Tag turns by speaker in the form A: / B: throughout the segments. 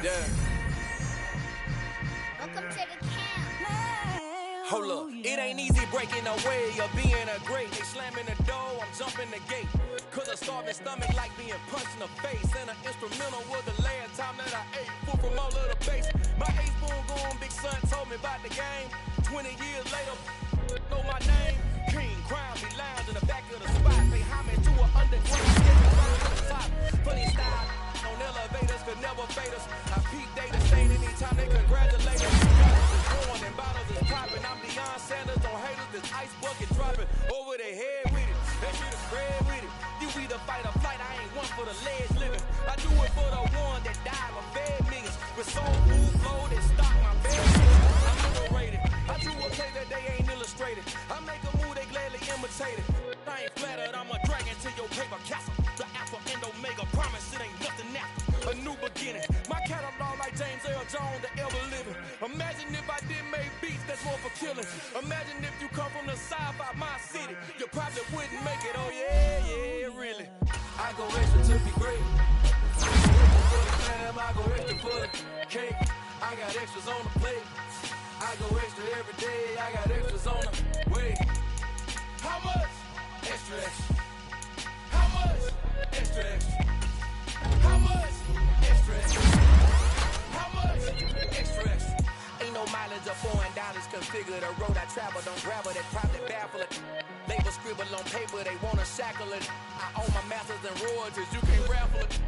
A: Yeah.
B: Welcome to the camp.
A: Hold up, it ain't easy breaking away or being a great. They slamming the door, I'm jumping the gate. Cause a starving stomach like being punched in the face. And an instrumental was the last time that I ate. Food from all of the base. My ace spoon going, big son told me about the game. 20 years later, know my name. King, crown me lounge in the back of the spot. Pay homage to an underground, getting round to the top. Funny style, on elevators could never fade us. I peep data stain anytime they congratulate us. Bottles is growing and bottles is popping. I'm Deion Sanders on haters, this ice bucket dropping over their head with it. They should have spread with it. You either fight or flight, I ain't one for the ledge living. I do it for the one that died for fed niggas. With soul food flow that stock my bed. I'm liberated. I do a play that they ain't illustrated. I make a move, they gladly imitate it. I ain't flattered, I'm a dragon to your paper castle. The alpha and omega, promise it ain't nothing after. A new beginning. My catalog like James Earl Jones, the ever living. Imagine if I did make beats that's more for killing. Imagine if you come from the south out my city. You probably wouldn't make it, oh yeah, really. I go extra to be great. I go extra for the fam, I go extra for the cake. I got extras on the plate. I go extra every day, I got extras on the way. How much? Extra, extra. How much? Extra, extra. How much? Extra, extra. How much? Extra, extra. Ain't no mileage or $4 configure the road I travel. Don't gravel that probably baffle it. Label scribble on paper, they wanna shackle it. I own my masters and royalties, you can't raffle it.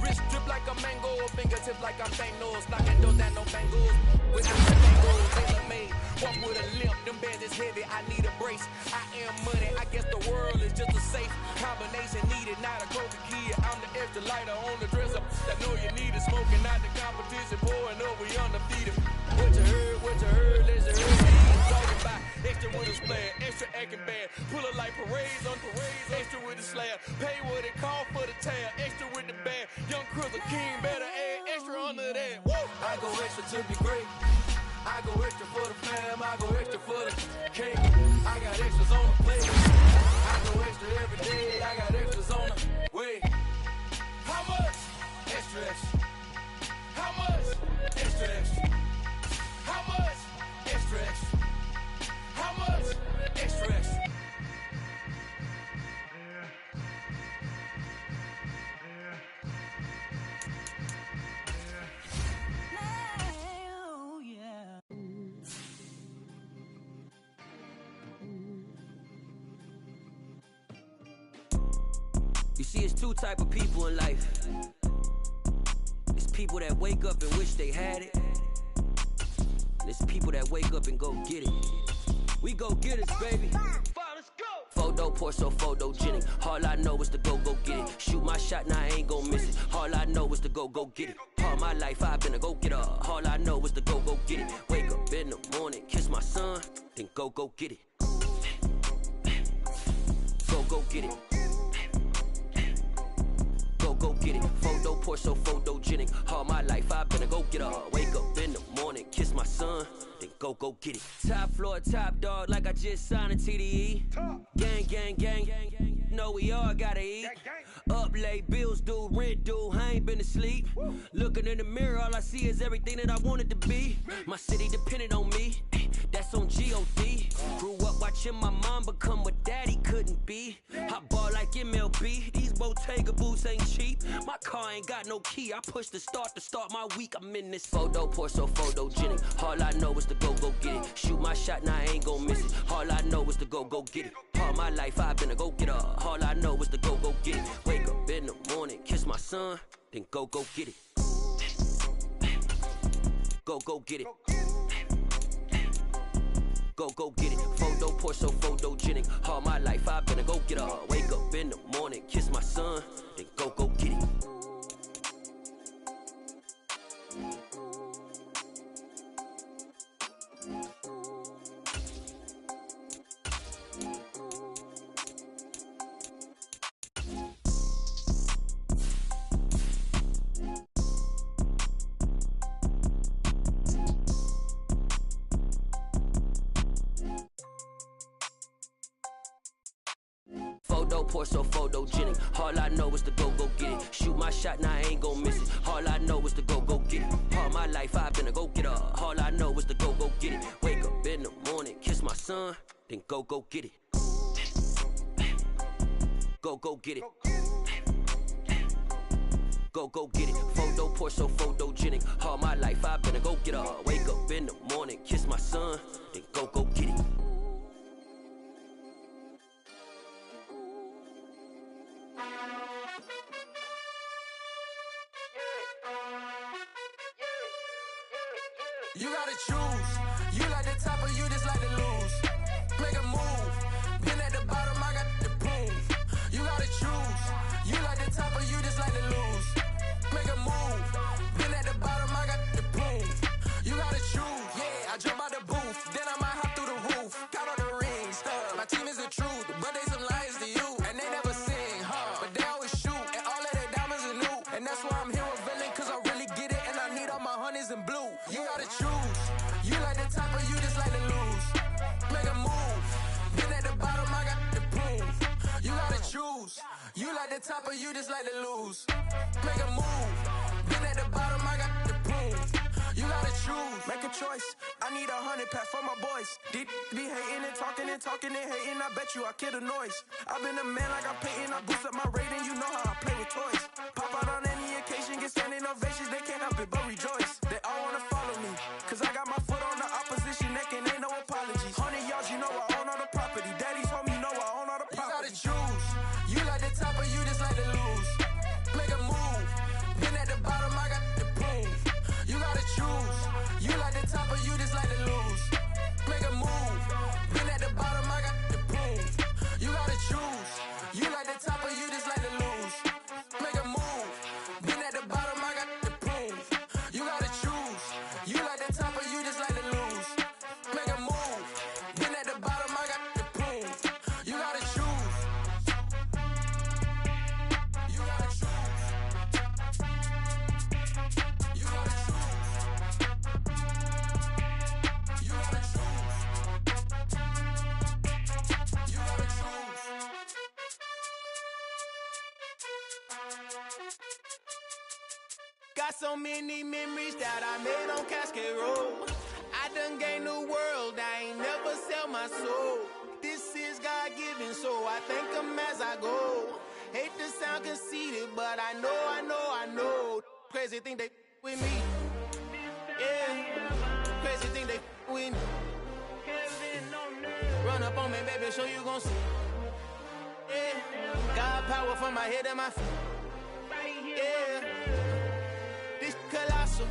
A: Wrist drip like a mango, fingertips like I'm Thanos. Knocking those down, no bangles. Without the bangles, tailor made. Walk with a limp, them bands is heavy, I need a brace. I am money, I guess the world is just a safe combination needed, not a coca key. I'm the extra lighter on the dresser. I know you need it, smoking out the competition, pouring up, we undefeated. What you heard, let's hear it. Talking about extra with a splash, extra acting bad. Pull it like parades on parades, extra with the slab. Pay what it cost for the tab, extra with the band. Young Chris, a king, better add extra under that. Woo! I go extra to be great. I go extra for the fam, I go extra for the cake. I got extras on the plate. I go extra every day, I got extras on the way. How much? Extra, extra. How much? Extra, extra. How much? Extra, extra. How much? Extra, extra.
C: You see, it's two type of people in life. It's people that wake up and wish they had it. And it's people that wake up and go get it. We go get it, baby. Let's go. Photo pour so photogenic. All I know is to go get it. Shoot my shot, now I ain't gon' miss it. All I know is to go get it. All my life I've been a go getter. All I know is to go get it. Wake up in the morning, kiss my son, then go get it. Go get it. Go get it. Photo pour so photogenic. All my life I've been a go getter. Wake up in the morning, kiss my son, then go get it. Top floor, top dog, like I just signed a TDE. Gang. Know we all gotta eat. Up late, bills due, rent due, I ain't been asleep. Looking in the mirror, all I see is everything that I wanted to be. My city depended on me, that's on G.O.D. Grew up watching my mom become what daddy couldn't be. I ball like MLB, these Bottega boots ain't cheap. My car ain't got no key, I push the start to start my week. I'm in this photo pour so photogenic. All I know is to go get it. Shoot my shot, now I ain't gon' miss it. All I know is to go get it. All my life I've been a go getter. All I know is to go get it. Wake up in the morning, kiss my son, then go get it. Go get it. Go get it. Photo pour so photogenic. All my life I've been a go getter. Wake up in the morning, kiss my son, then go get it. Photo pour so photogenic. All I know is to go get it. Shoot my shot, now I ain't gon' miss it. All I know is to go get it. go get it. Go get it. Go get it. Photo poor, so photogenic. All my life I better go get her. Wake up in the morning, kiss my son, then go get it.
A: You gotta choose. You like the top or you just like to lose. Make a move. Been at the bottom, I got the proof. You gotta choose. You like the top or you just like to lose. Make a move. Been at the bottom, I got the proof. You gotta choose. Yeah, I jump out the booth. Then I might hop through the roof. Count on the rings. My team is the truth, but they some liars to you. And they never sing, but they always shoot. And all of their diamonds are new. And that's why I'm here with villain, cause I really get it. And I need all my honeys in blue. You gotta choose. You like the top or you just like to lose. Make a move. Been at the bottom, I got the proof. You gotta choose. You like the top or you just like to lose. Make a move. Been at the bottom, I got the proof. You gotta choose. Make a choice. I need 100 pack for my boys. Deep be hating and talking and hating. I bet you I kill the noise. I've been a man like I'm Peyton. I boost up my rating. You know how I play with toys. Pop out on any occasion, get standing ovations. They can't help it but rejoice. They all wanna follow me, cause I got my foot on the opposition neck and ain't no apologies. 100 yards, you know I own all the property. Daddy's home, you know I own all the property. You gotta choose. You like the top or you just like to lose. Make a move. Been at the bottom, I got the proof. You gotta choose. You like the top or you just like to lose. Make a move. Been at the bottom, I got the proof. You gotta choose. You like the top or you just like to lose. Make a move. Been at the bottom, I got the proof. You gotta choose. You like the top or you just like to lose. Make a move. Been at the bottom, I got the proof. You gotta choose. You gotta choose. You gotta choose. You gotta choose. You gotta choose. Got so many memories that I made on Cascade Road. I done gained the world, I ain't never sell my soul. This is God-given, so I thank him as I go. Hate to sound conceited, but I know. Crazy thing they with me. Yeah, crazy thing they with me. Run up on me, baby, show you gon' see. Yeah, God power from my head and my feet. Yeah. This colossal,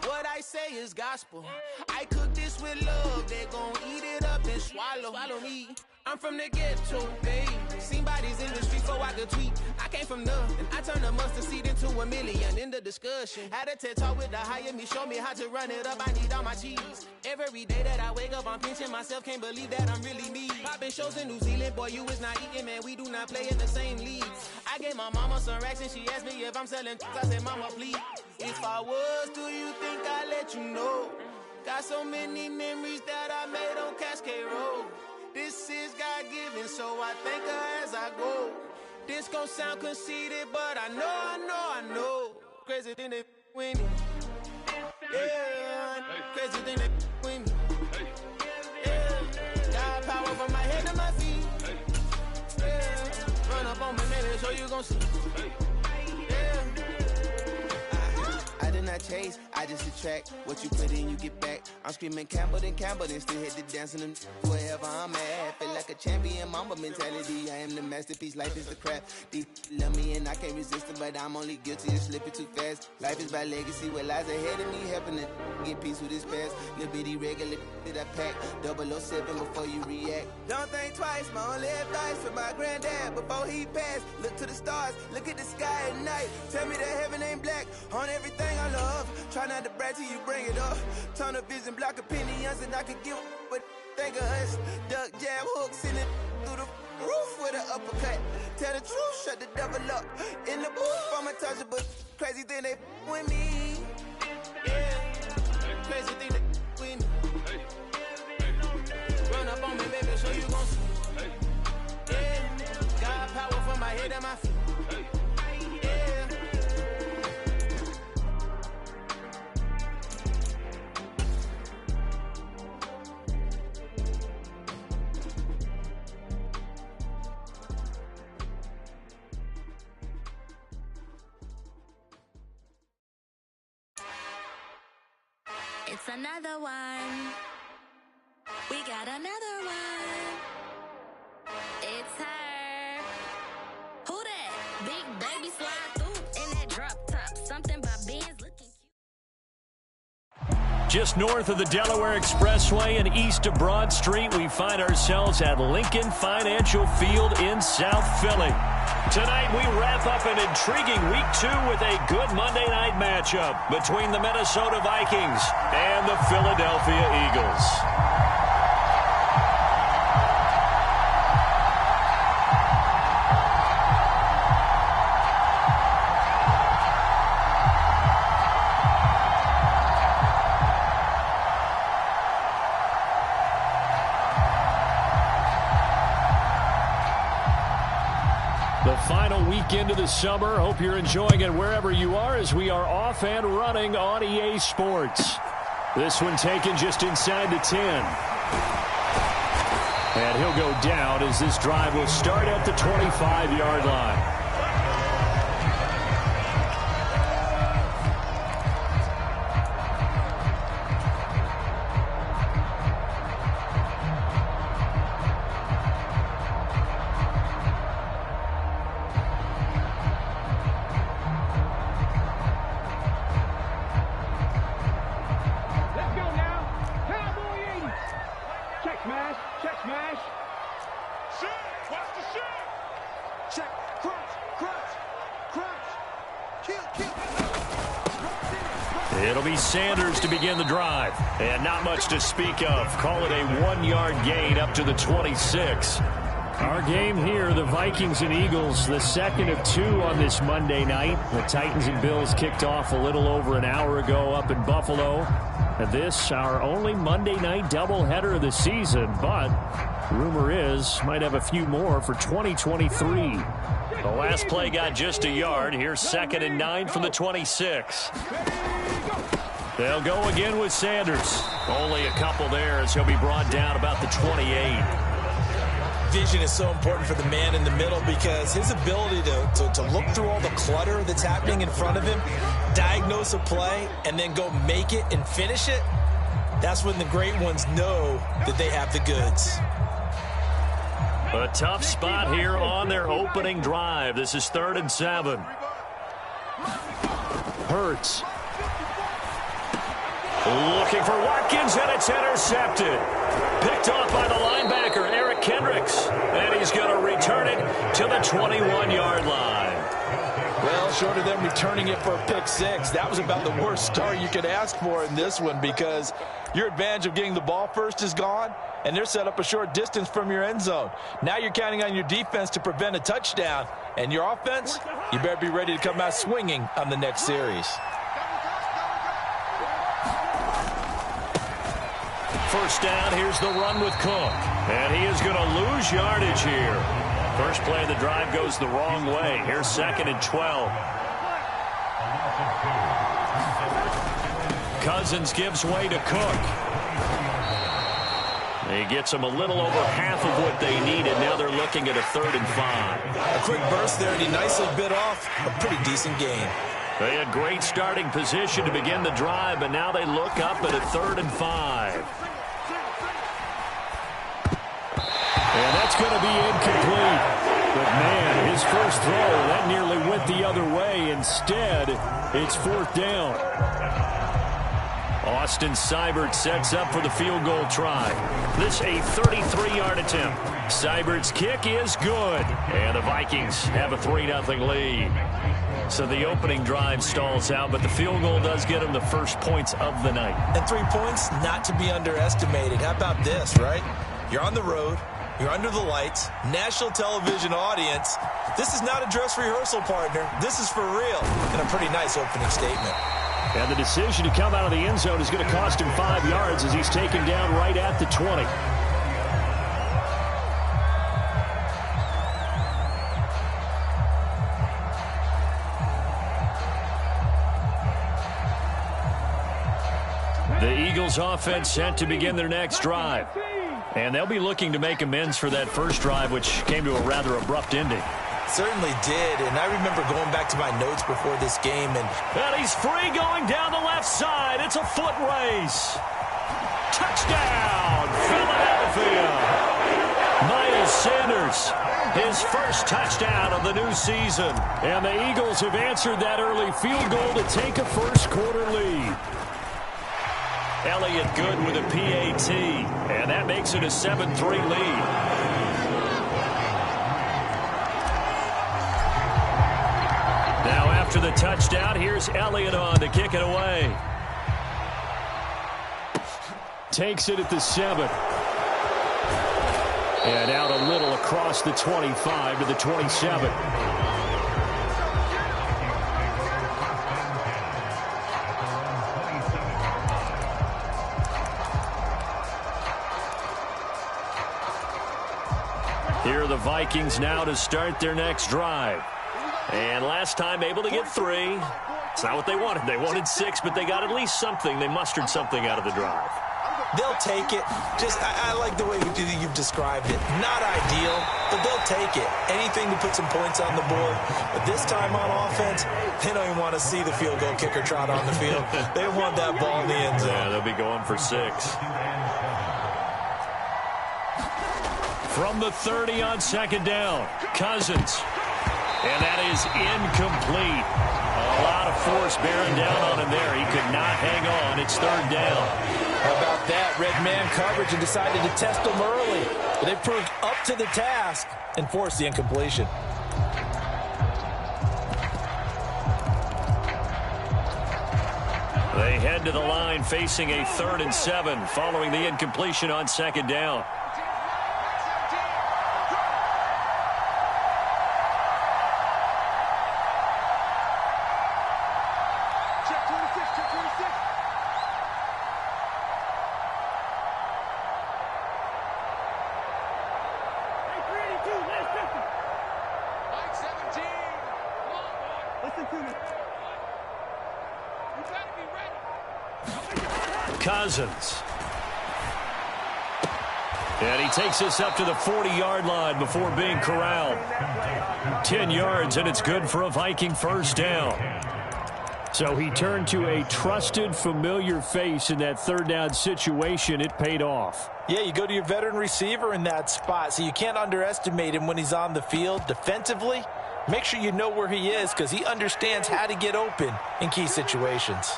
A: what I say is gospel. I cook this with love, they gon' eat it up and swallow me. I'm from the ghetto, babe. Seen bodies in the street so I could tweet. I came from nothing, I turned a mustard seed into a million. In the discussion, had a TED talk with the higher me, show me how to run it up. I need all my cheese. Every day that I wake up, I'm pinching myself, can't believe that I'm really me. Popping shows in New Zealand, boy, you is not eating, man. We do not play in the same league. I gave my mama some racks and she asked me if I'm selling. I said, mama, please. If I was, do you think I'd let you know? Got so many memories that I made on Cascade Road. This is God-given, so I thank her as I go. This gon' sound conceited, but I know. Crazy thing they with me. Yeah, crazy thing they with me. Yeah, got power from my head to my feet. Yeah, run up on me, maybe, so you gon' see.
B: I did not chase, I just attract. What you put in, you get back. I'm screaming Campbell, then still hit the dancing and wherever I'm at. Feel like a champion, mamba mentality. I am the masterpiece, life is the crap. Deep love me and I can't resist it, but I'm only guilty of slipping too fast. Life is by legacy, what lies ahead of me, helping to get peace with this past. Little bitty regular that I pack, 007 before you react. Don't think twice, my only advice for my granddad before he passed. Look to the stars, look at the sky at night. Tell me that heaven ain't black on everything I love. Try not to brag till you bring it up. Tunnel vision, block opinions, and I could give what think of us. Duck jab hooks in it through the roof with an uppercut. Tell the truth, shut the devil up. In the booth, I'm untouchable. Crazy thing they with me. Yeah, crazy thing they with me. Run up on me, baby, so you gon' see. Yeah, God power from my head and my feet.
D: It's another one. We got another one. It's her. Who that? Big baby slide through in that drop top. Something by Ben's looking cute.
E: Just north of the Delaware Expressway and east of Broad Street, we find ourselves at Lincoln Financial Field in South Philly. Tonight, we wrap up an intriguing Week 2 with a good Monday night matchup between the Minnesota Vikings and the Philadelphia Eagles. The final weekend of the summer. Hope you're enjoying it wherever you are as we are off and running on EA Sports. This one taken just inside the 10. And he'll go down as this drive will start at the 25-yard line. It'll be Sanders to begin the drive. And not much to speak of. Call it a 1-yard gain up to the 26. Our game here, the Vikings and Eagles, the second of 2 on this Monday night. The Titans and Bills kicked off a little over an hour ago up in Buffalo. And this, our only Monday night doubleheader of the season. But rumor is, might have a few more for 2023. The last play got just a yard. Here's 2nd and 9 from the 26. They'll go again with Sanders. Only a couple there as he'll be brought down about the 28.
F: Vision is so important for the man in the middle because his ability to look through all the clutter that's happening in front of him, diagnose a play, and then go make it and finish it, that's when the great ones know that they have the goods.
E: A tough spot here on their opening drive. This is 3rd and 7. Hurts. Looking for Watkins, and it's intercepted. Picked off by the linebacker, Eric Kendricks. And he's going to return it to the 21-yard line.
F: Well, short of them returning it for a pick 6, that was about the worst start you could ask for in this one because your advantage of getting the ball first is gone, and they're set up a short distance from your end zone. Now you're counting on your defense to prevent a touchdown, and your offense, you better be ready to come out swinging on the next series.
E: First down, here's the run with Cook. And he is going to lose yardage here. First play of the drive goes the wrong way. Here's 2nd and 12. Cousins gives way to Cook. He gets them a little over half of what they needed. Now they're looking at a 3rd and 5.
F: A quick burst there, and he nicely bit off a pretty decent gain.
E: They had great starting position to begin the drive, but now they look up at a 3rd and 5. And that's going to be incomplete. But, man, his first throw, that nearly went the other way. Instead, it's 4th down. Austin Seibert sets up for the field goal try. This a 33-yard attempt. Seibert's kick is good. And the Vikings have a 3-0 lead. So the opening drive stalls out, but the field goal does get them the first points of the night.
F: And 3 points, not to be underestimated. How about this, right? You're on the road. You're under the lights, national television audience. This is not a dress rehearsal, partner. This is for real, and a pretty nice opening statement.
E: And the decision to come out of the end zone is going to cost him 5 yards as he's taken down right at the 20. The Eagles offense set to begin their next drive. And they'll be looking to make amends for that first drive, which came to a rather abrupt ending.
F: Certainly did, and I remember going back to my notes before this game. And
E: he's free going down the left side. It's a foot race. Touchdown, Philadelphia. Miles Sanders, his first touchdown of the new season. And the Eagles have answered that early field goal to take a first-quarter lead. Elliott good with a PAT, and that makes it a 7-3 lead. Now after the touchdown, here's Elliott on to kick it away. Takes it at the 7. And out a little across the 25 to the 27. Here are the Vikings now to start their next drive. And last time able to get 3. It's not what they wanted. They wanted 6, but they got at least something. They mustered something out of the drive.
F: They'll take it. I like the way you've described it. Not ideal, but they'll take it. Anything to put some points on the board. But this time on offense, they don't even want to see the field goal kicker trot on the field. They want that ball in the end zone.
E: Yeah, they'll be going for 6. From the 30 on second down, Cousins. And that is incomplete. A lot of force bearing down on him there. He could not hang on. It's third down.
F: How about that? Red man coverage and decided to test them early. But they proved up to the task and forced the incompletion.
E: They head to the line facing a 3rd and 7 following the incompletion on second down. Cousins. And he takes this up to the 40-yard line before being corralled. 10 yards, and it's good for a Viking first down. So he turned to a trusted, familiar face in that third down situation. It paid off.
F: Yeah, you go to your veteran receiver in that spot, so you can't underestimate him when he's on the field. Defensively, make sure you know where he is because he understands how to get open in key situations.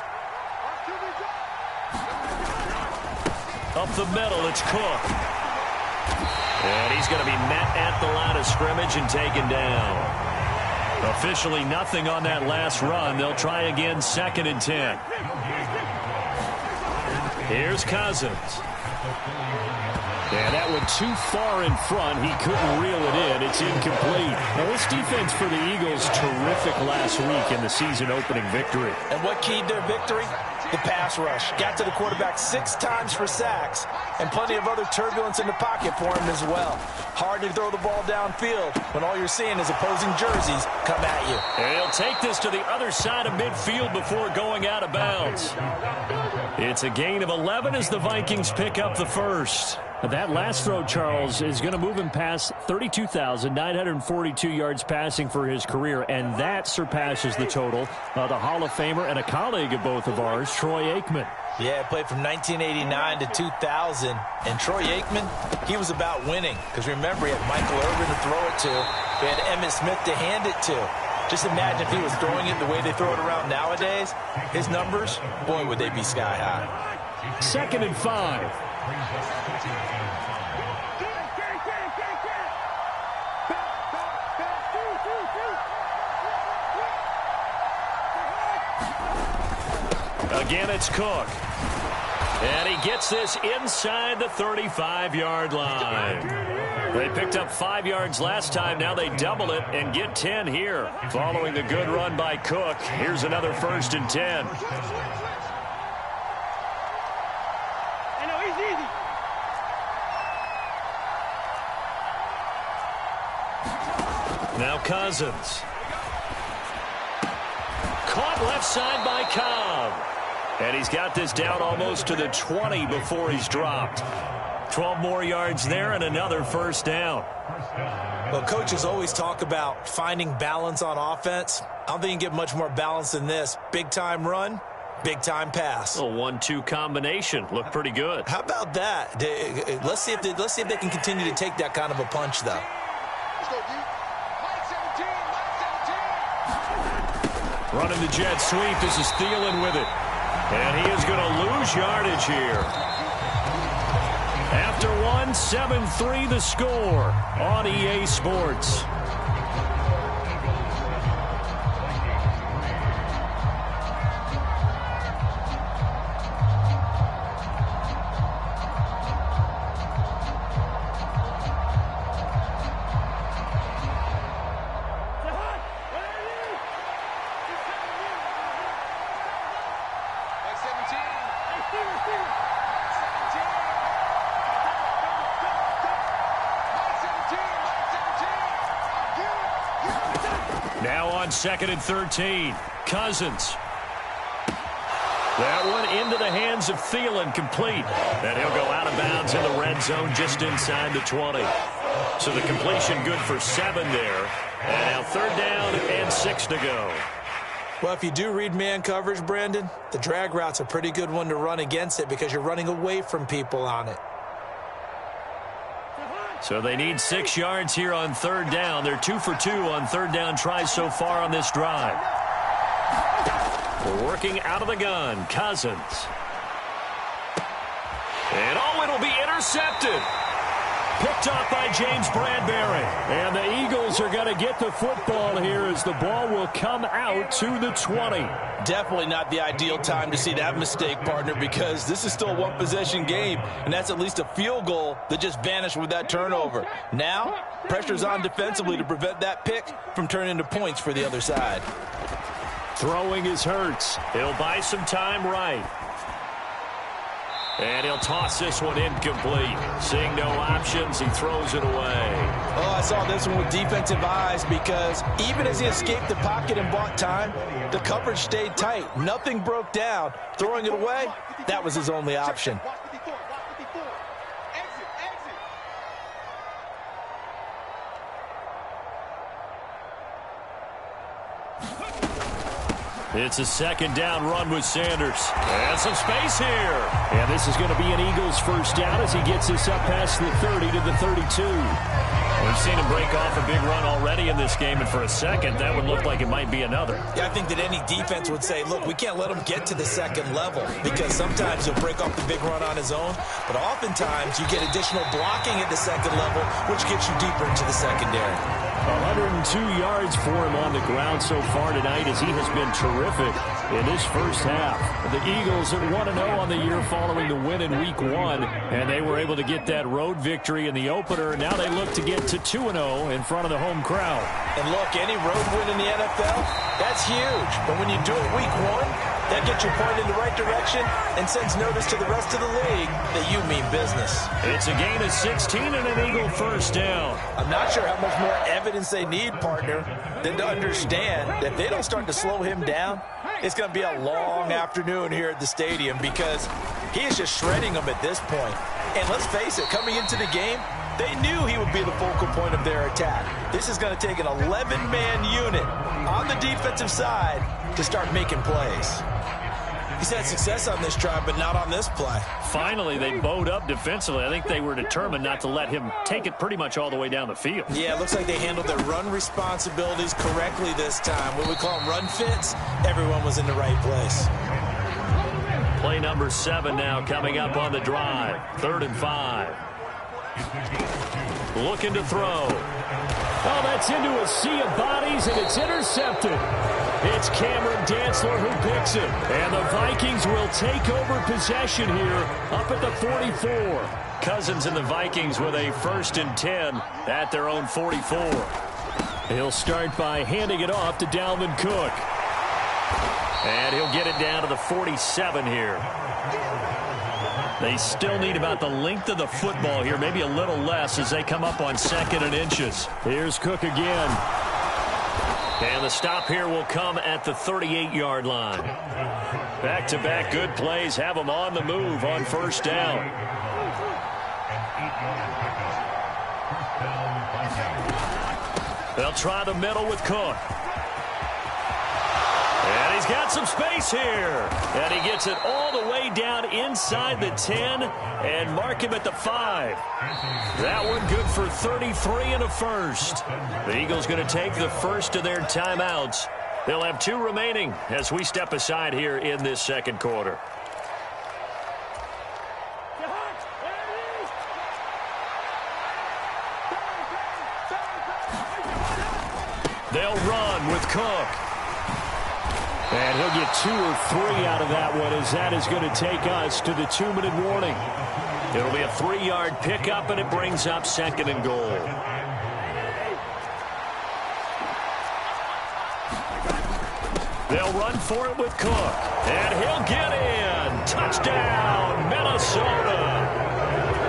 E: Up the middle, it's Cook. And he's going to be met at the line of scrimmage and taken down. Officially nothing on that last run. They'll try again, 2nd and 10. Here's Cousins. And that went too far in front. He couldn't reel it in. It's incomplete. Now, this defense for the Eagles, terrific last week in the season-opening victory.
F: And what keyed their victory? The pass rush. Got to the quarterback 6 times for sacks, and plenty of other turbulence in the pocket for him as well. Hard to throw the ball downfield when all you're seeing is opposing jerseys come at you.
E: And he'll take this to the other side of midfield before going out of bounds. It's a gain of 11 as the Vikings pick up the first. That last throw, Charles, is going to move him past 32,942 yards passing for his career, and that surpasses the total of the Hall of Famer and a colleague of both of ours, Troy Aikman.
F: Yeah, played from 1989 to 2000, and Troy Aikman, he was about winning, because remember, he had Michael Irvin to throw it to, he had Emmitt Smith to hand it to. Just imagine if he was throwing it the way they throw it around nowadays, his numbers, boy, would they be sky high.
E: 2nd and 5. Again, it's Cook. And he gets this inside the 35-yard line. They picked up 5 yards last time. Now they double it and get 10 here. Following the good run by Cook, here's another 1st and 10. Now Cousins. Caught left side by Cobb. And he's got this down almost to the 20 before he's dropped. 12 more yards there and another first down.
F: Well, coaches always talk about finding balance on offense. I don't think you can get much more balance than this. Big-time run, big-time pass.
E: A 1-2 combination. Looked pretty good.
F: How about that? Let's see if they can continue to take that kind of a punch, though.
E: Running the jet sweep. This is Thielen with it. And he is going to lose yardage here. After 7-3 the score on EA Sports. Now on 2nd and 13. Cousins. That one into the hands of Thielen, complete. And he'll go out of bounds in the red zone just inside the 20. So the completion good for 7 there. And now 3rd down and 6 to go.
F: Well, if you do read man coverage, Brandon, the drag route's a pretty good one to run against it because you're running away from people on it.
E: So they need 6 yards here on 3rd down. They're 2 for 2 on 3rd down tries so far on this drive. Working out of the gun, Cousins. And it'll be intercepted. Picked off by James Bradbury. And the Eagles are going to get the football here as the ball will come out to the 20.
F: Definitely not the ideal time to see that mistake, partner, because this is still a one-possession game, and that's at least a field goal that just vanished with that turnover. Now, pressure's on defensively to prevent that pick from turning into points for the other side.
E: Throwing is Hurts. He'll buy some time right. And he'll toss this one incomplete. Seeing no options, he throws it away.
F: Oh, I saw this one with defensive eyes because even as he escaped the pocket and bought time, the coverage stayed tight. Nothing broke down. Throwing it away, that was his only option.
E: It's a 2nd down run with Sanders. And some space here. And this is going to be an Eagles first down as he gets this up past the 30 to the 32. We've seen him break off a big run already in this game, and for a second, that would look like it might be another.
F: Yeah, I think that any defense would say, look, we can't let him get to the 2nd level because sometimes he'll break off the big run on his own, but oftentimes you get additional blocking at the 2nd level, which gets you deeper into the secondary.
E: 102 yards for him on the ground so far tonight as he has been terrific in this first half. The Eagles are 1-0 on the year following the win in Week 1, and they were able to get that road victory in the opener. Now they look to get to 2-0 in front of the home crowd.
F: And look, any road win in the NFL, that's huge. But when you do it Week 1, that gets you pointed in the right direction and sends notice to the rest of the league that you mean business.
E: It's a gain of 16 and an Eagle first down.
F: I'm not sure how much more evidence they need, partner, than to understand that if they don't start to slow him down, it's going to be a long afternoon here at the stadium because he is just shredding them at this point. And let's face it, coming into the game, they knew he would be the focal point of their attack. This is going to take an 11-man unit on the defensive side to start making plays. He's had success on this drive, but not on this play.
E: Finally, they bowed up defensively. I think they were determined not to let him take it pretty much all the way down the field.
F: Yeah, it looks like they handled their run responsibilities correctly this time. What we call them run fits, everyone was in the right place.
E: Play number 7 now coming up on the drive. 3rd and 5. Looking to throw. Oh, that's into a sea of bodies, and it's intercepted. It's Cameron Dantzler who picks it. And the Vikings will take over possession here up at the 44. Cousins and the Vikings with a 1st and 10 at their own 44. He'll start by handing it off to Dalvin Cook. And he'll get it down to the 47 here. They still need about the length of the football here, maybe a little less as they come up on 2nd and inches. Here's Cook again. And the stop here will come at the 38-yard line. Back-to-back good plays have them on the move on 1st down. They'll try the middle with Cook. And he's got some space here. And he gets it all the way down inside the 10 and mark him at the 5. That one good for 33 and a first. The Eagles going to take the first of their timeouts. They'll have 2 remaining as we step aside here in this second quarter. They'll run with Cook. And he'll get 2 or 3 out of that one, as that is going to take us to the 2-minute warning. It'll be a 3-yard pickup, and it brings up 2nd and goal. They'll run for it with Cook. And he'll get in. Touchdown, Minnesota.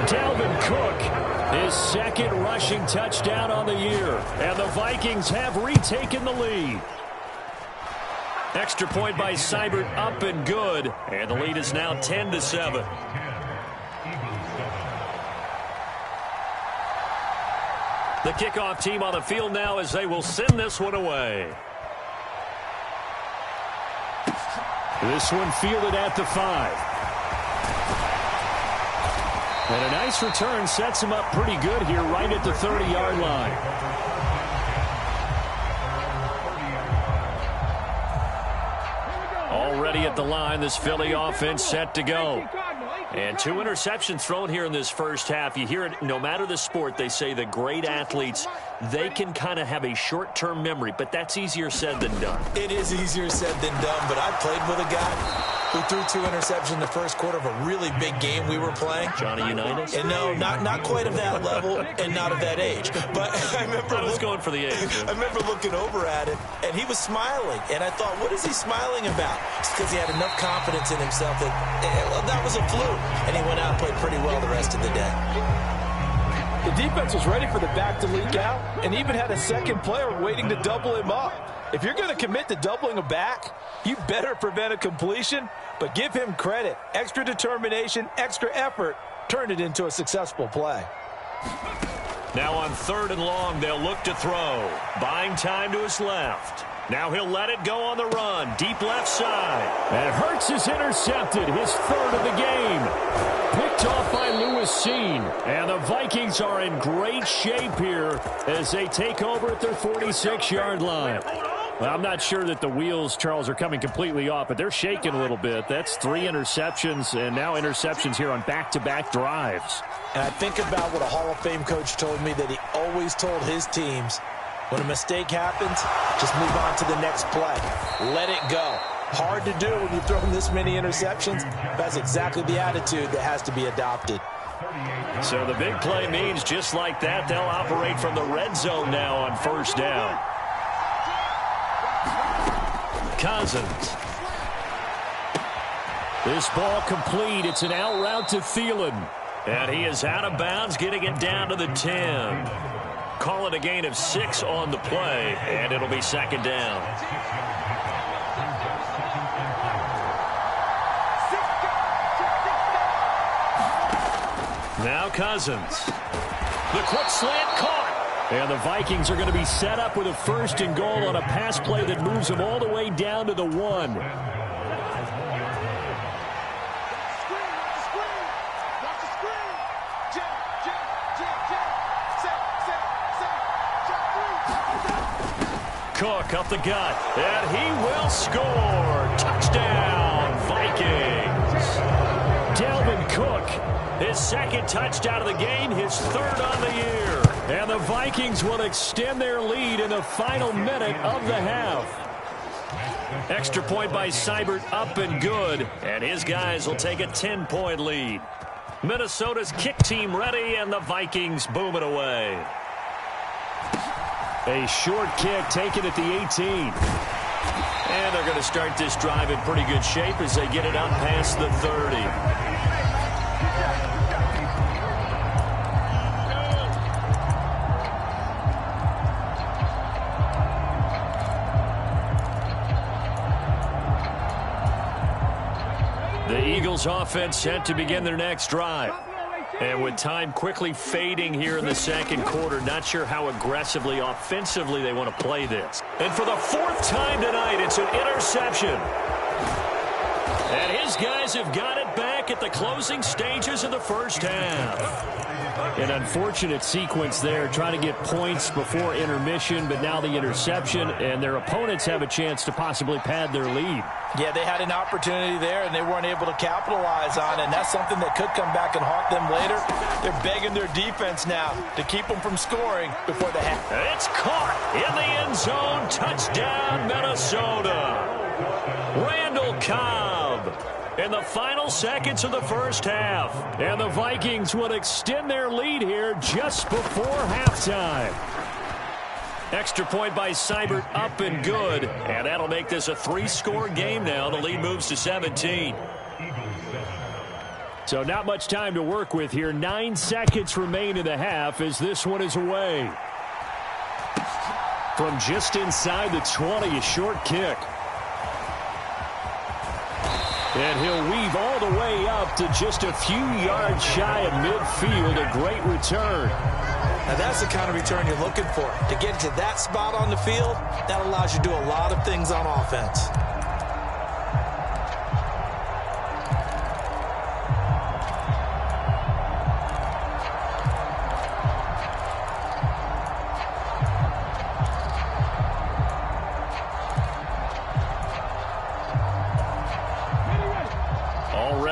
E: Dalvin Cook, his 2nd rushing touchdown on the year. And the Vikings have retaken the lead. Extra point by Seibert, up and good. And the lead is now 10-7. The kickoff team on the field now as they will send this one away. This one fielded at the 5. And a nice return sets him up pretty good here right at the 30-yard line. Already at the line, this Philly offense set to go. And 2 interceptions thrown here in this first half. You hear it no matter the sport. They say the great athletes, they can kind of have a short-term memory, but that's easier said than done.
F: It is easier said than done, but I played with a guy who threw 2 interceptions in the first quarter of a really big game we were playing.
E: Johnny Unitas?
F: And no, not quite of that level and not of that age. But I remember
E: I was going for the age.
F: I remember looking over at it, and he was smiling. And I thought, what is he smiling about? It's because he had enough confidence in himself that that was a fluke. And he went out and played pretty well the rest of the day.
G: The defense was ready for the back to leak out and even had a second player waiting to double him up. If you're going to commit to doubling a back, you better prevent a completion, but give him credit. Extra determination, extra effort, turned it into a successful play.
E: Now on 3rd and long, they'll look to throw. Buying time to his left. Now he'll let it go on the run. Deep left side. And Hurts is intercepted. His 3rd of the game. Picked off by Lewis Seen. And the Vikings are in great shape here as they take over at their 46-yard line. Well, I'm not sure that the wheels, Charles, are coming completely off, but they're shaking a little bit. That's 3 interceptions, and now interceptions here on back-to-back drives.
F: And I think about what a Hall of Fame coach told me that he always told his teams, when a mistake happens, just move on to the next play. Let it go. Hard to do when you've thrown this many interceptions. That's exactly the attitude that has to be adopted.
E: So the big play means just like that, they'll operate from the red zone now on 1st down. Cousins. This ball complete. It's an out route to Thielen. And he is out of bounds, getting it down to the 10. Call it a gain of 6 on the play, and it'll be 2nd down. Now Cousins. The quick slant caught. And the Vikings are going to be set up with a 1st and goal on a pass play that moves them all the way down to the 1. Cook up the gut, and he will score. Touchdown, Vikings. Dalvin Cook, his 2nd touchdown of the game, his 3rd on the year. And the Vikings will extend their lead in the final minute of the half. Extra point by Seibert, up and good. And his guys will take a 10-point lead. Minnesota's kick team ready, and the Vikings boom it away. A short kick taken at the 18. And they're going to start this drive in pretty good shape as they get it up past the 30. The Eagles offense set to begin their next drive. And with time quickly fading here in the second quarter, not sure how aggressively, offensively they want to play this. And for the fourth time tonight, it's an interception. And his guys have got it back at the closing stages of the first half. An unfortunate sequence there, trying to get points before intermission, but now the interception, and their opponents have a chance to possibly pad their lead.
G: Yeah, they had an opportunity there, and they weren't able to capitalize on it, and that's something that could come back and haunt them later. They're begging their defense now to keep them from scoring before the half.
E: It's caught in the end zone. Touchdown, Minnesota. Randall Cobb in the final seconds of the first half. And the Vikings would extend their lead here just before halftime. Extra point by Seibert, up and good. And that'll make this a 3-score game now. The lead moves to 17. So not much time to work with here. 9 seconds remain in the half as this one is away. From just inside the 20, a short kick. And he'll weave all the way up to just a few yards shy of midfield. A great return.
G: Now that's the kind of return you're looking for. To get to that spot on the field, that allows you to do a lot of things on offense.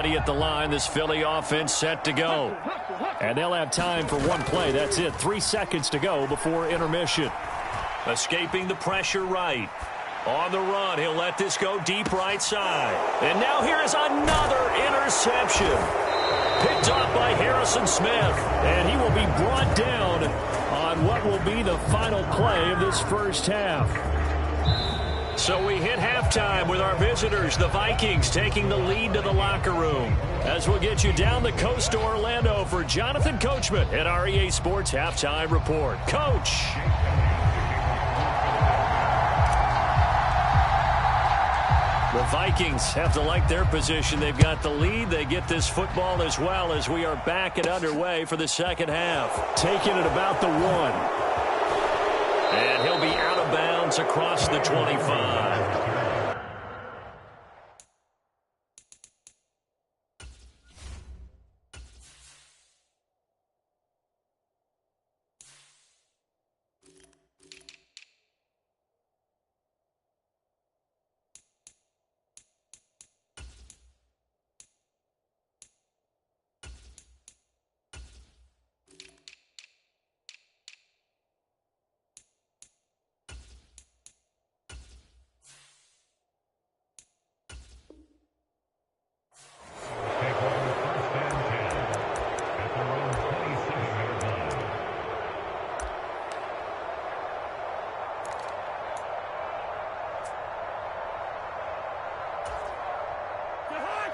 E: At the line, this Philly offense set to go. And they'll have time for one play. That's it. 3 seconds to go before intermission. Escaping the pressure right. On the run, he'll let this go deep right side. And now here is another interception. Picked off by Harrison Smith. And he will be brought down on what will be the final play of this first half. So we hit halftime with our visitors, the Vikings, taking the lead to the locker room. As we'll get you down the coast to Orlando for Jonathan Coachman at our EA Sports Halftime Report. Coach. The Vikings have to like their position. They've got the lead. They get this football as well as we are back and underway for the second half. Taking it about the 1. And he'll be out of bounds across the 25.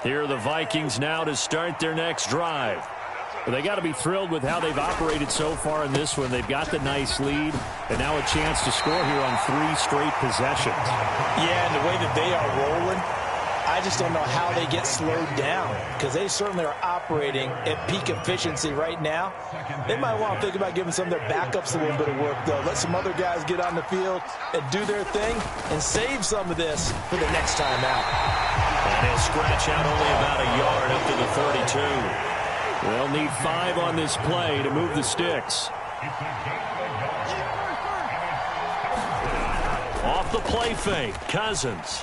E: Here are the Vikings now to start their next drive. Well, they got to be thrilled with how they've operated so far in this one. They've got the nice lead, and now a chance to score here on 3 straight possessions.
G: Yeah, and the way that they are rolling, I just don't know how they get slowed down, because they certainly are operating at peak efficiency right now. They might want to think about giving some of their backups a little bit of work, though. Let some other guys get on the field and do their thing and save some of this for the next time out.
E: And he'll scratch out only about a yard up to the 32. They'll need 5 on this play to move the sticks. Off the play fake, Cousins.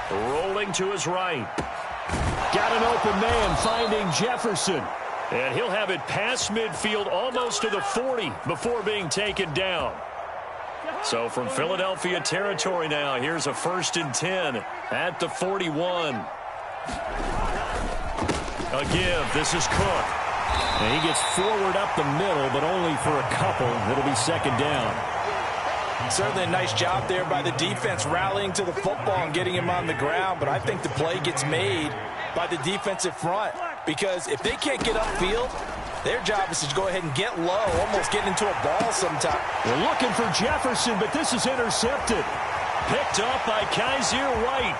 E: Rolling to his right. Got an open man finding Jefferson. And he'll have it past midfield almost to the 40 before being taken down. So from Philadelphia territory now, here's a 1st and 10 at the 41. A give. This is Cook. And he gets forward up the middle, but only for a couple. It'll be 2nd down.
G: Certainly a nice job there by the defense rallying to the football and getting him on the ground, but I think the play gets made by the defensive front, because if they can't get upfield, their job is to go ahead and get low, almost get into a ball sometime.
E: We're looking for Jefferson, but this is intercepted. Picked up by Kaiser White.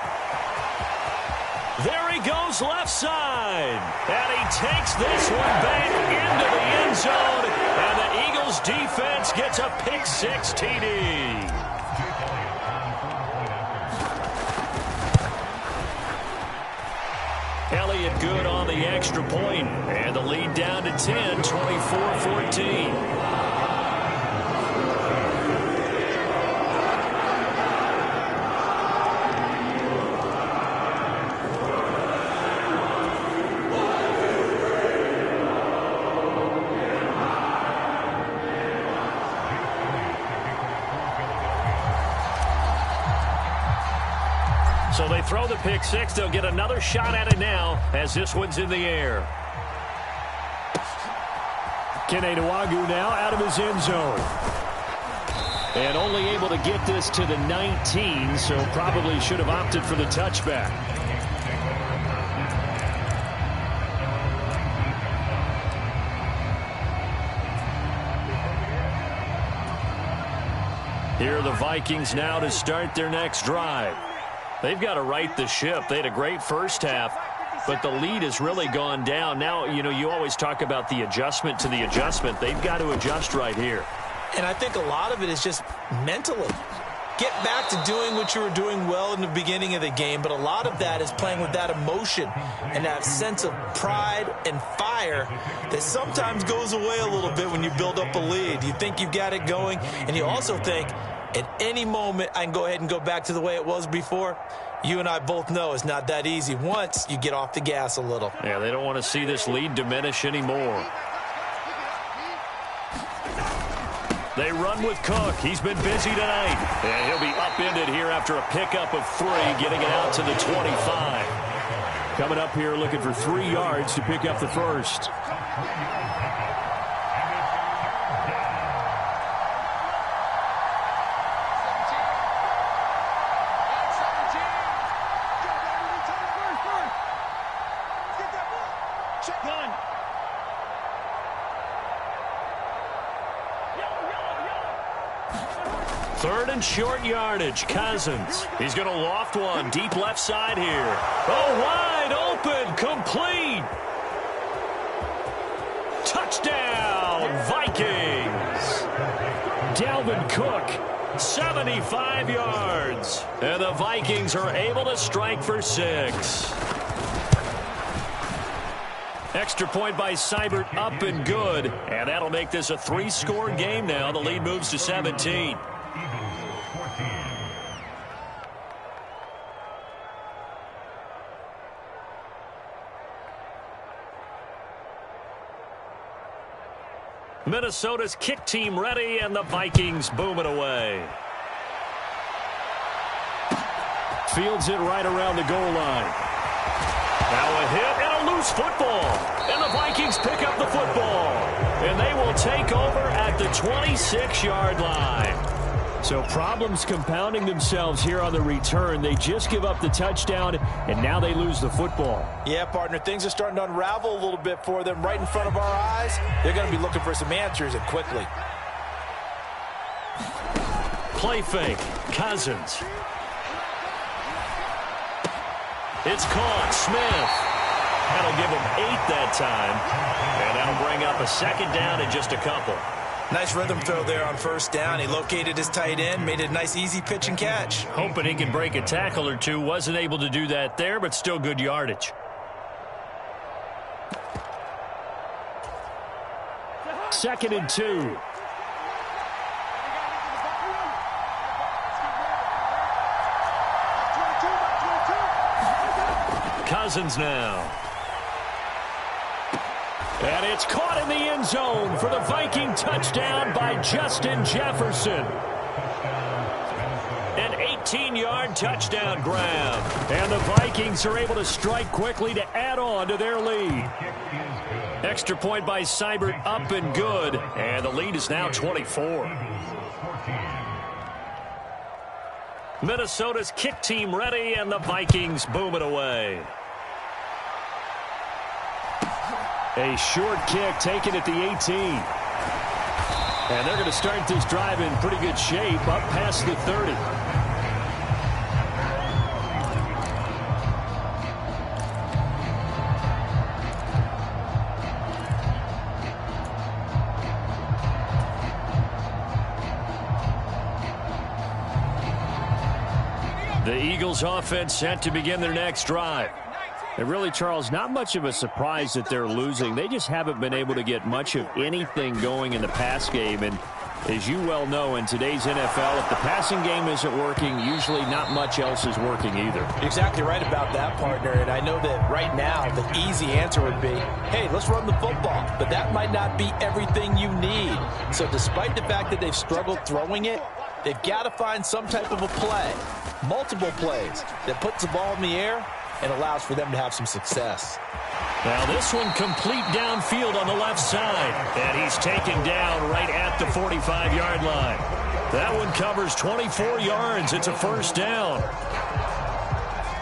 E: There he goes goes left side. And he takes this one back into the end zone. And the Eagles defense gets a pick six TD. Elliott good on the extra point. And the lead down to 10, 24-14. So they throw the pick six. They'll get another shot at it now as this one's in the air. Keneduagu now out of his end zone. And only able to get this to the 19, so probably should have opted for the touchback. Here are the Vikings now to start their next drive. They've got to right the ship. They had a great first half, but the lead has really gone down. Now, you always talk about the adjustment to the adjustment. They've got to adjust right here.
G: And I think a lot of it is just mentally. Get back to doing what you were doing well in the beginning of the game, but a lot of that is playing with that emotion and that sense of pride and fire that sometimes goes away a little bit when you build up a lead. You think you've got it going, and you also think, at any moment, I can go ahead and go back to the way it was before. You and I both know it's not that easy once you get off the gas a little.
E: Yeah, they don't want to see this lead diminish anymore. They run with Cook. He's been busy tonight. And he'll be upended here after a pickup of 3, getting it out to the 25. Coming up here looking for 3 yards to pick up the first. Third and short yardage. Cousins. He's going to loft one deep left side here. Oh, wide open. Complete. Touchdown, Vikings. Dalvin Cook, 75 yards. And the Vikings are able to strike for 6. Extra point by Seibert, up and good. And that'll make this a 3-score game now. The lead moves to 17. Minnesota's kick team ready, and the Vikings boom it away. Fields it right around the goal line. Now a hit and a loose football. And the Vikings pick up the football. And they will take over at the 26-yard line. So problems compounding themselves here on the return. They just give up the touchdown, and now they lose the football.
G: Yeah, partner, things are starting to unravel a little bit for them right in front of our eyes. They're going to be looking for some answers, and quickly.
E: Play fake. Cousins. It's caught. Smith. That'll give him 8 that time. And that'll bring up a second down and just a couple.
G: Nice rhythm throw there on first down. He located his tight end, made it a nice easy pitch and catch.
E: Hoping he can break a tackle or two. Wasn't able to do that there, but still good yardage. Second and 2. Cousins now. And it's caught in the end zone for the Viking touchdown by Justin Jefferson. An 18-yard touchdown grab. And the Vikings are able to strike quickly to add on to their lead. Extra point by Seibert, up and good. And the lead is now 24. Minnesota's kick team ready, and the Vikings boom it away. A short kick taken at the 18. And they're going to start this drive in pretty good shape, up past the 30. The Eagles offense set to begin their next drive. And really, Charles, not much of a surprise that they're losing. They just haven't been able to get much of anything going in the pass game. And as you well know, in today's NFL, if the passing game isn't working, usually not much else is working either.
G: Exactly right about that, partner. And I know that right now the easy answer would be, hey, let's run the football. But that might not be everything you need. So despite the fact that they've struggled throwing it, they've got to find some type of a play, multiple plays, that puts the ball in the air and allows for them to have some success.
E: Now this one complete downfield on the left side. And he's taken down right at the 45-yard line. That one covers 24 yards. It's a first down.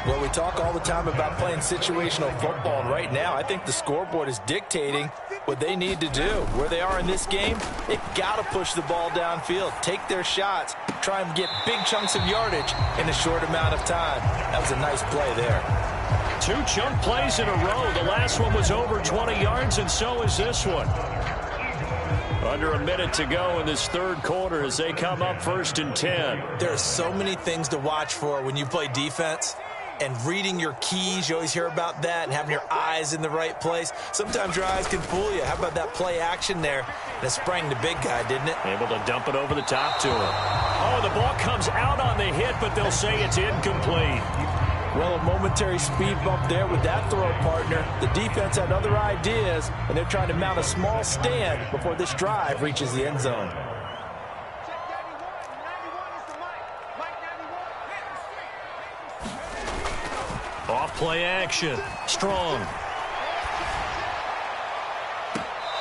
G: Well, we talk all the time about playing situational football, and right now I think the scoreboard is dictating what they need to do. Where they are in this game, they've got to push the ball downfield, take their shots, try and get big chunks of yardage in a short amount of time. That was a nice play there.
E: 2 chunk plays in a row. The last one was over 20 yards, and so is this one. Under a minute to go in this third quarter as they come up 1st and 10.
G: There are so many things to watch for when you play defense. And reading your keys, you always hear about that, and having your eyes in the right place. Sometimes your eyes can fool you. How about that play action there? And it sprang the big guy, didn't it?
E: Able to dump it over the top to him. Oh, the ball comes out on the hit, but they'll say it's incomplete.
G: Well, a momentary speed bump there with that throw, partner. The defense had other ideas, and they're trying to mount a small stand before this drive reaches the end zone.
E: Off play action. Strong.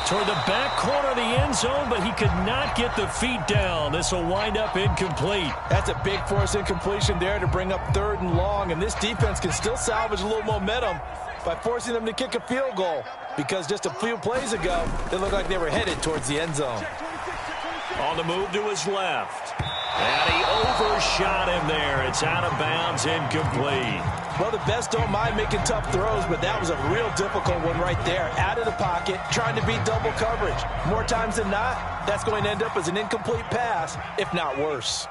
E: Toward the back corner of the end zone, but he could not get the feet down. This will wind up incomplete.
G: That's a big force incompletion there to bring up 3rd and long, and this defense can still salvage a little momentum by forcing them to kick a field goal, because just a few plays ago, it looked like they were headed towards the end zone.
E: On the move to his left. And he overshot him there. It's out of bounds, incomplete.
G: Well, the best don't mind making tough throws, but that was a real difficult one right there. Out of the pocket, trying to beat double coverage. More times than not, that's going to end up as an incomplete pass, if not worse.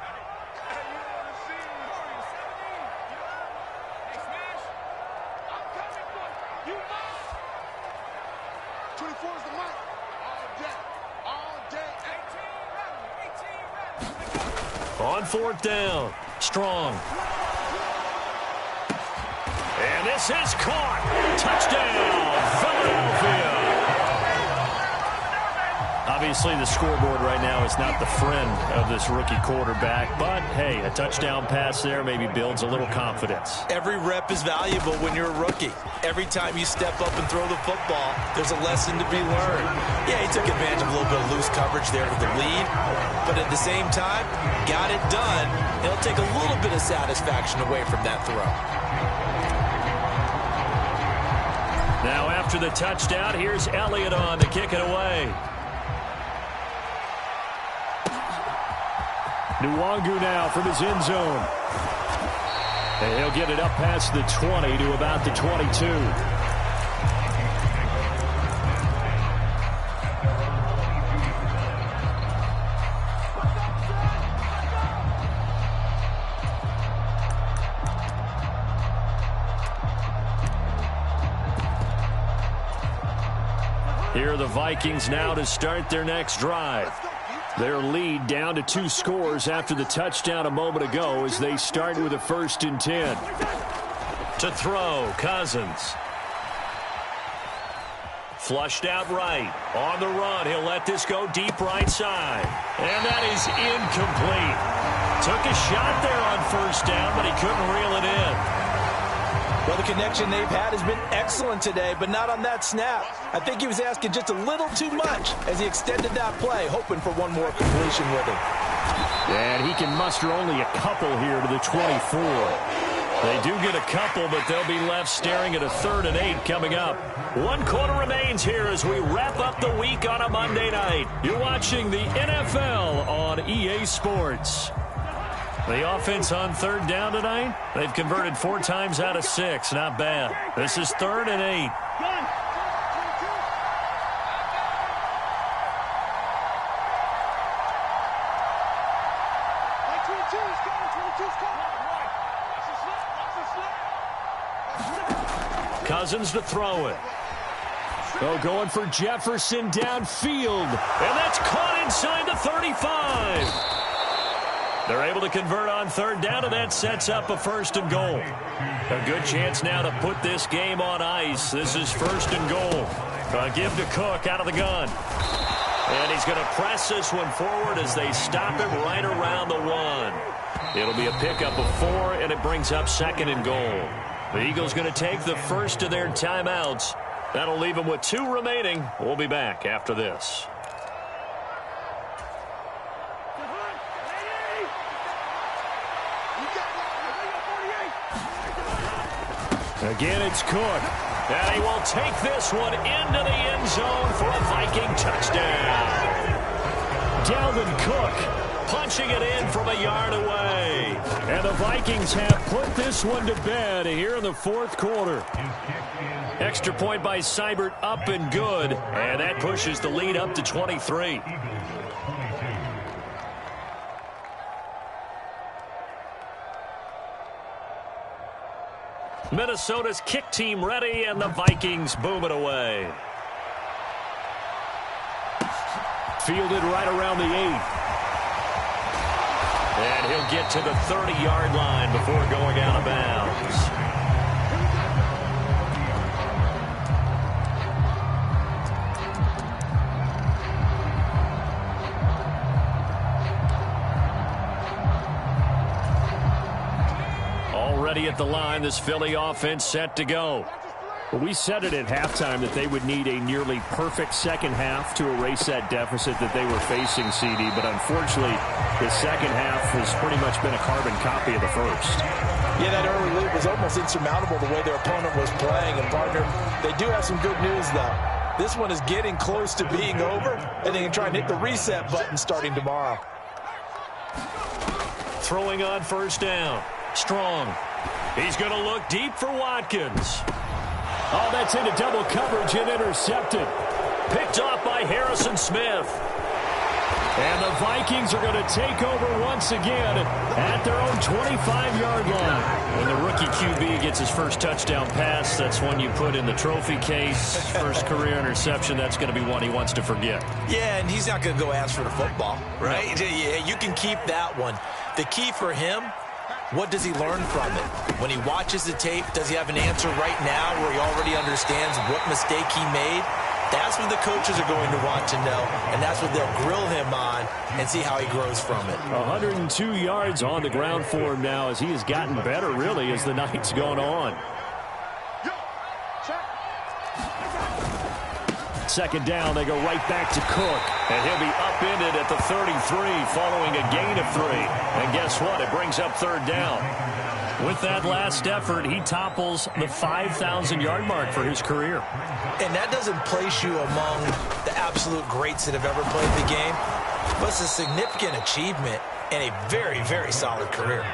E: On 4th down, Strong. And this is caught. Touchdown, Philadelphia. Obviously, the scoreboard right now is not the friend of this rookie quarterback, but hey, a touchdown pass there maybe builds a little confidence.
G: Every rep is valuable when you're a rookie. Every time you step up and throw the football, there's a lesson to be learned. Yeah, he took advantage of a little bit of loose coverage there with the lead, but at the same time, got it done. It'll take a little bit of satisfaction away from that throw.
E: Now after the touchdown, here's Elliott on to kick it away. Nwangu now from his end zone. And he'll get it up past the 20 to about the 22. Here are the Vikings now to start their next drive. Their lead down to 2 scores after the touchdown a moment ago as they start with a 1st and 10. To throw, Cousins. Flushed out right. On the run, he'll let this go deep right side. And that is incomplete. Took a shot there on 1st down, but he couldn't reel it in.
G: Well, the connection they've had has been excellent today, but not on that snap. I think he was asking just a little too much as he extended that play, hoping for one more completion with him.
E: And he can muster only a couple here to the 24. They do get a couple, but they'll be left staring at a 3rd and 8 coming up. 1 quarter remains here as we wrap up the week on a Monday night. You're watching the NFL on EA Sports. The offense on 3rd down tonight, they've converted 4 times out of 6. Not bad. This is 3rd and 8. Cousins to throw it. Oh, going for Jefferson downfield. And that's caught inside the 35. They're able to convert on third down, and that sets up a 1st and goal. A good chance now to put this game on ice. This is 1st and goal. Give to Cook out of the gun. And he's going to press this one forward as they stop him right around the 1. It'll be a pickup of 4, and it brings up 2nd and goal. The Eagles going to take the first of their timeouts. That'll leave them with 2 remaining. We'll be back after this. Again, it's Cook. And he will take this one into the end zone for a Viking touchdown. Dalvin Cook punching it in from a yard away. And the Vikings have put this one to bed here in the 4th quarter. Extra point by Seibert up and good. And that pushes the lead up to 23. Minnesota's kick team ready, and the Vikings boom it away. Fielded right around the 8. And he'll get to the 30-yard line before going out of bounds. Already at the line, this Philly offense set to go. Well, we said it at halftime that they would need a nearly perfect second half to erase that deficit that they were facing, CD. But unfortunately, the second half has pretty much been a carbon copy of the first.
G: Yeah, that early lead was almost insurmountable the way their opponent was playing. And, partner, they do have some good news, though. This one is getting close to being over, and they can try and hit the reset button starting tomorrow.
E: Throwing on 1st down. Strong. He's going to look deep for Watkins. Oh, that's into double coverage and intercepted. Picked off by Harrison Smith. And the Vikings are going to take over once again at their own 25-yard line. When the rookie QB gets his first touchdown pass, that's one you put in the trophy case. First career interception, that's going to be one he wants to forget.
G: Yeah, and he's not going to go ask for the football, right? No. Yeah, you can keep that one. The key for him, what does he learn from it? When he watches the tape, does he have an answer right now where he already understands what mistake he made? That's what the coaches are going to want to know, and that's what they'll grill him on and see how he grows from it.
E: 102 yards on the ground for him now as he has gotten better, really, as the night's gone on. Second down, they go right back to Cook. And he'll be upended at the 33 following a gain of 3. And guess what? It brings up 3rd down. With that last effort, he topples the 5,000-yard mark for his career.
G: And that doesn't place you among the absolute greats that have ever played the game. But it's a significant achievement and a very, very solid career.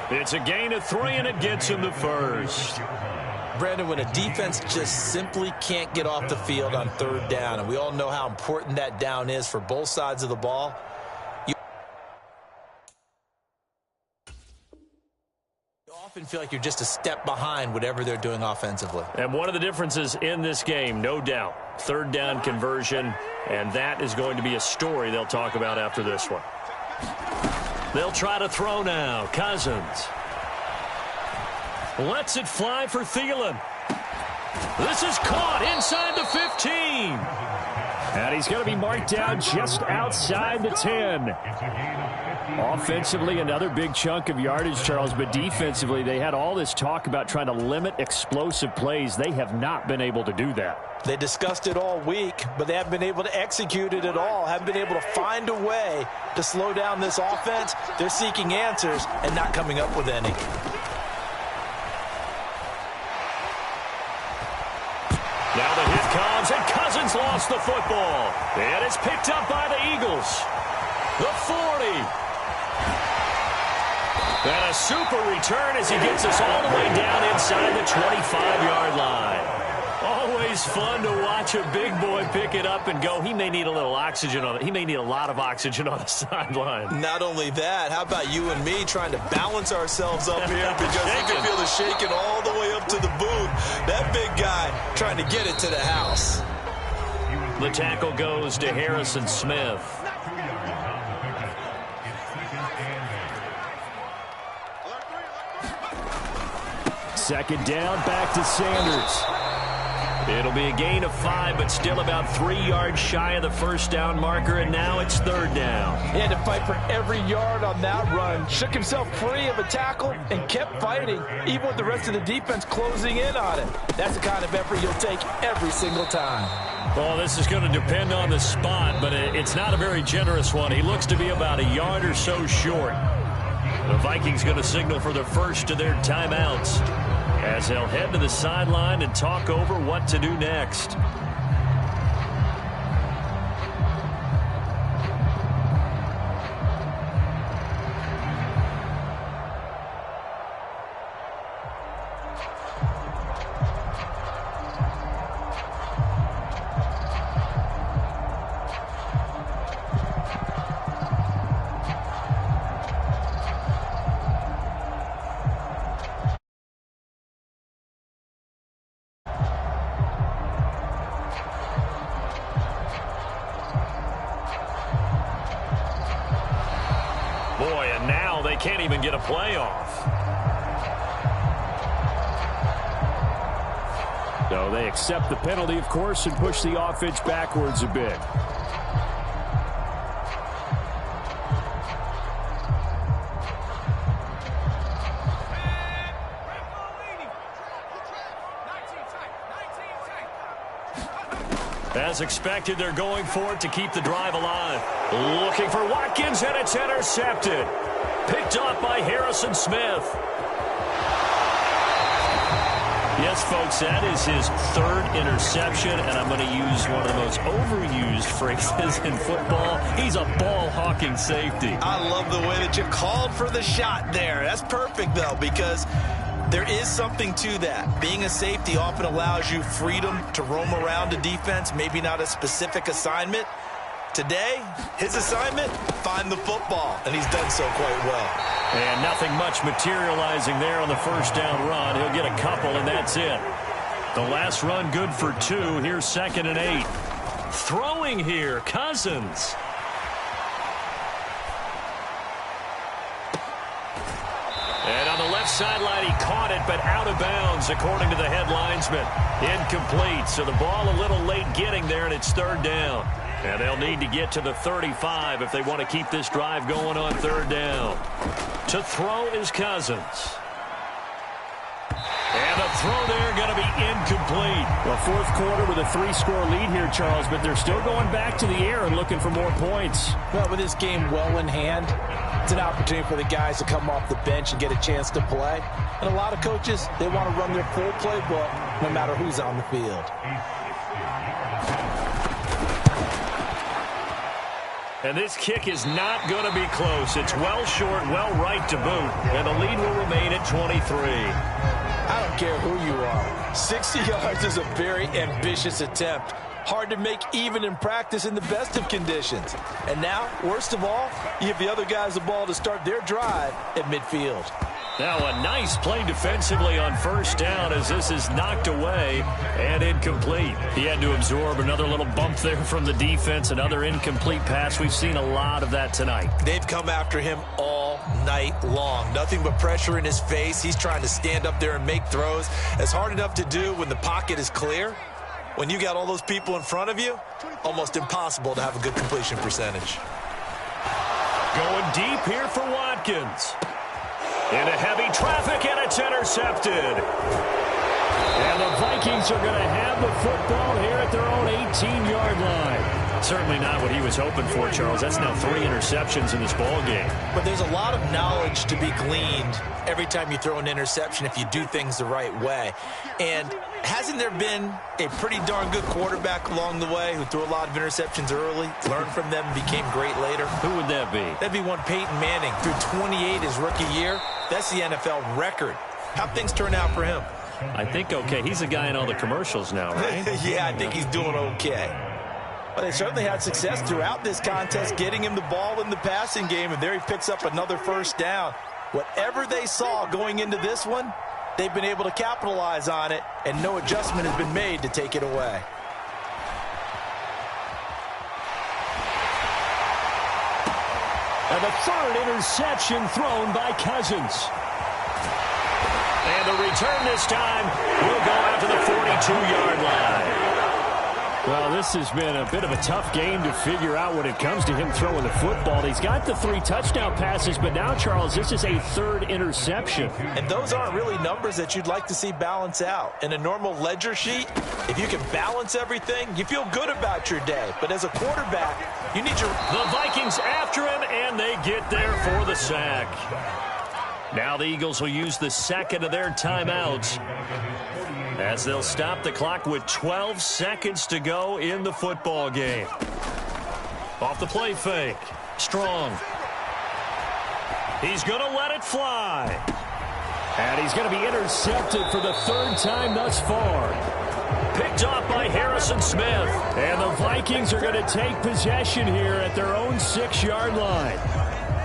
E: It's a gain of 3, and it gets him the first.
G: Brandon, when a defense just simply can't get off the field on 3rd down, and we all know how important that down is for both sides of the ball, you often feel like you're just a step behind whatever they're doing offensively.
E: And one of the differences in this game, no doubt, 3rd down conversion, and that is going to be a story they'll talk about after this one. They'll try to throw now. Cousins lets it fly for Thielen. This is caught inside the 15. And he's going to be marked down just outside the 10. Offensively, another big chunk of yardage, Charles, but defensively, they had all this talk about trying to limit explosive plays. They have not been able to do that.
G: They discussed it all week, but they haven't been able to execute it at all, haven't been able to find a way to slow down this offense. They're seeking answers and not coming up with any.
E: Now the hit comes, and Cousins lost the football. And it's picked up by the Eagles. The 40. And a super return as he gets us all the way down inside the 25-yard line. Always always fun to watch a big boy pick it up and go. He may need a little oxygen on it. He may need a lot of oxygen on the sideline.
F: Not only that, how about you and me trying to balance ourselves up here because you can feel the shaking all the way up to the booth. That big guy trying to get it to the house.
E: The tackle goes to Harrison Smith. Second down, back to Sanders. It'll be a gain of 5, but still about 3 yards shy of the first down marker, and now it's third down.
G: He had to fight for every yard on that run. Shook himself free of a tackle and kept fighting, even with the rest of the defense closing in on it. That's the kind of effort you'll take every single time.
E: Well, this is going to depend on the spot, but it's not a very generous one. He looks to be about a yard or so short. The Vikings going to signal for the first of their timeouts as they'll head to the sideline and talk over what to do next. Boy, and now they can't even get a playoff. So they accept the penalty, of course, and push the offense backwards a bit. As expected, they're going for it to keep the drive alive. Looking for Watkins, and it's intercepted. Picked up by Harrison Smith. Yes, folks, that is his third interception, and I'm going to use one of the most overused phrases in football. He's a ball-hawking safety.
F: I love the way that you called for the shot there. That's perfect, though, because there is something to that. Being a safety often allows you freedom to roam around a defense, maybe not a specific assignment. Today, his assignment, find the football, and he's done so quite well.
E: And nothing much materializing there on the first down run. He'll get a couple, and that's it. The last run good for 2. Here's 2nd and 8. Throwing here, Cousins. And on the left sideline, he caught it, but out of bounds, according to the head linesman. Incomplete, so the ball a little late getting there, and it's third down. And they'll need to get to the 35 if they want to keep this drive going on third down. To throw is Cousins. And the throw there going to be incomplete.
H: Well, fourth quarter with a 3-score lead here, Charles, but they're still going back to the air and looking for more points.
G: Well, with this game well in hand, it's an opportunity for the guys to come off the bench and get a chance to play. And a lot of coaches, they want to run their full playbook no matter who's on the field.
E: And this kick is not going to be close. It's well short, well right to boot. And the lead will remain at 23.
G: I don't care who you are. 60 yards is a very ambitious attempt. Hard to make even in practice in the best of conditions. And now, worst of all, you give the other guys the ball to start their drive at midfield.
E: Now a nice play defensively on first down as this is knocked away and incomplete. He had to absorb another little bump there from the defense, another incomplete pass. We've seen a lot of that tonight.
F: They've come after him all night long. Nothing but pressure in his face. He's trying to stand up there and make throws. It's hard enough to do when the pocket is clear. When you got all those people in front of you, almost impossible to have a good completion percentage.
E: Going deep here for Watkins. Into heavy traffic, and it's intercepted. And the Vikings are going to have the football here at their own 18-yard line. Certainly not what he was hoping for, Charles. That's now 3 interceptions in this ball game.
F: But there's a lot of knowledge to be gleaned every time you throw an interception if you do things the right way. And hasn't there been a pretty darn good quarterback along the way who threw a lot of interceptions early, learned from them, and became great later?
E: Who would that be?
F: That'd be one Peyton Manning. Threw 28 his rookie year. That's the NFL record. How'd things turn out for him?
E: I think okay. He's a guy in all the commercials now, right?
F: Yeah, I think he's doing okay.
G: Well, they certainly had success throughout this contest getting him the ball in the passing game, and there he picks up another first down. Whatever they saw going into this one, they've been able to capitalize on it, and no adjustment has been made to take it away.
H: And the third interception thrown by Cousins.
E: And the return this time will go out to the 42-yard line.
H: Well, this has been a bit of a tough game to figure out when it comes to him throwing the football. He's got the 3 touchdown passes, but now, Charles, this is a third interception.
G: And those aren't really numbers that you'd like to see balance out. In a normal ledger sheet, if you can balance everything, you feel good about your day. But as a quarterback, you need your...
E: The Vikings after him, and they get there for the sack. Now the Eagles will use the second of their timeouts as they'll stop the clock with 12 seconds to go in the football game. Off the play fake. Strong. He's going to let it fly.
H: And he's going to be intercepted for the third time thus far.
E: Picked off by Harrison Smith.
H: And the Vikings are going to take possession here at their own 6-yard line.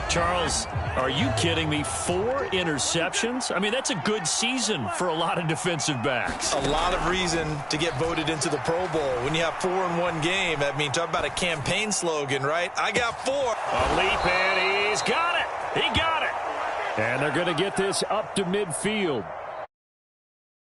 E: Charles, are you kidding me? 4 interceptions? I mean, that's a good season for a lot of defensive backs.
G: A lot of reason to get voted into the Pro Bowl. When you have 4 in one game, I mean, talk about a campaign slogan, right? I got 4.
E: A leap, and he's got it. He got it.
H: And they're going to get this up to midfield.